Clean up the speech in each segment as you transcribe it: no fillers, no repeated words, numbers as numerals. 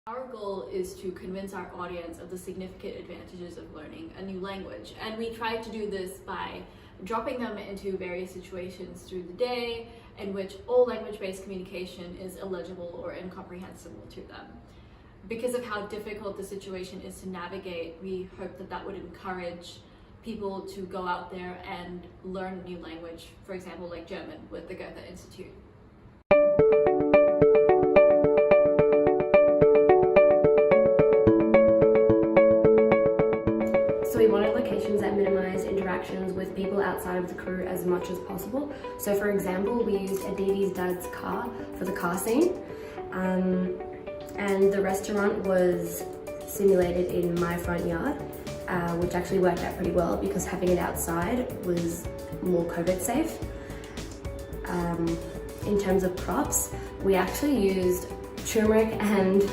Our goal is to convince our audience of the significant advantages of learning a new language, and we try to do this by dropping them into various situations through the day in which all language-based communication is illegible or incomprehensible to them. Because of how difficult the situation is to navigate, we hope that that would encourage people to go out there and learn a new language, for example, like German with the Goethe Institute. So we wanted locations that minimise interactions with people outside of the crew as much as possible. So for example, we used Aditi's dad's car for the car scene, and the restaurant was simulated in my front yard, which actually worked out pretty well because having it outside was more COVID safe. In terms of props, we actually used turmeric and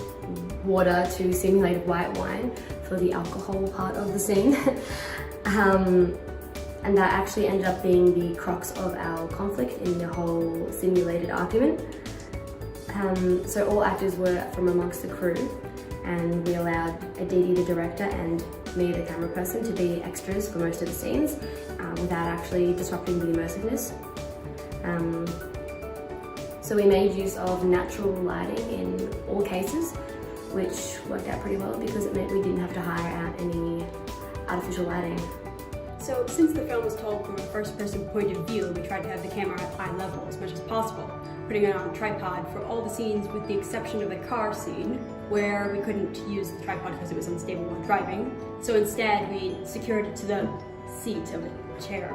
water to simulate white wine for the alcohol part of the scene. And that actually ended up being the crux of our conflict in the whole simulated argument. So all actors were from amongst the crew, and we allowed Aditi, the director, and me, the camera person, to be extras for most of the scenes without actually disrupting the immersiveness. So we made use of natural lighting in all cases, which worked out pretty well because it meant we didn't have to hire out any artificial lighting. So since the film was told from a first-person point of view, we tried to have the camera at eye level as much as possible, putting it on a tripod for all the scenes with the exception of the car scene, where we couldn't use the tripod because it was unstable while driving. So instead, we secured it to the seat of a chair.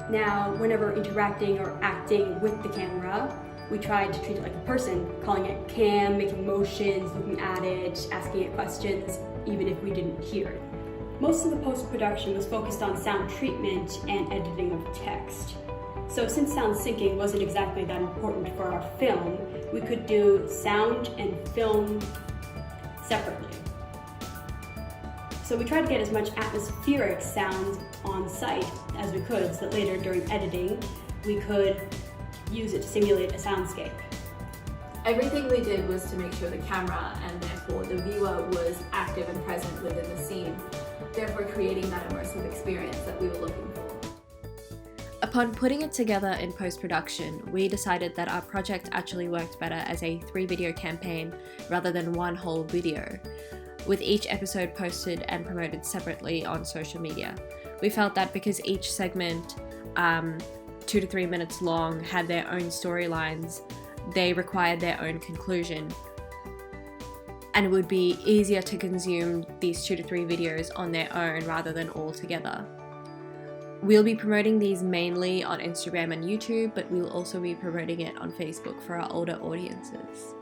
Now, whenever interacting or acting with the camera, we tried to treat it like a person, calling it cam, making motions, looking at it, asking it questions, even if we didn't hear it. Most of the post-production was focused on sound treatment and editing of text. So since sound syncing wasn't exactly that important for our film, we could do sound and film separately. So we tried to get as much atmospheric sound on site as we could, so that later during editing, we could use it to simulate a soundscape. Everything we did was to make sure the camera and therefore the viewer was active and present within the scene, therefore creating that immersive experience that we were looking for. Upon putting it together in post-production, we decided that our project actually worked better as a 3-video campaign rather than one whole video, with each episode posted and promoted separately on social media. We felt that because each segment, 2 to 3 minutes long, had their own storylines, they required their own conclusion, and it would be easier to consume these 2 to 3 videos on their own rather than all together. We'll be promoting these mainly on Instagram and YouTube, but we'll also be promoting it on Facebook for our older audiences.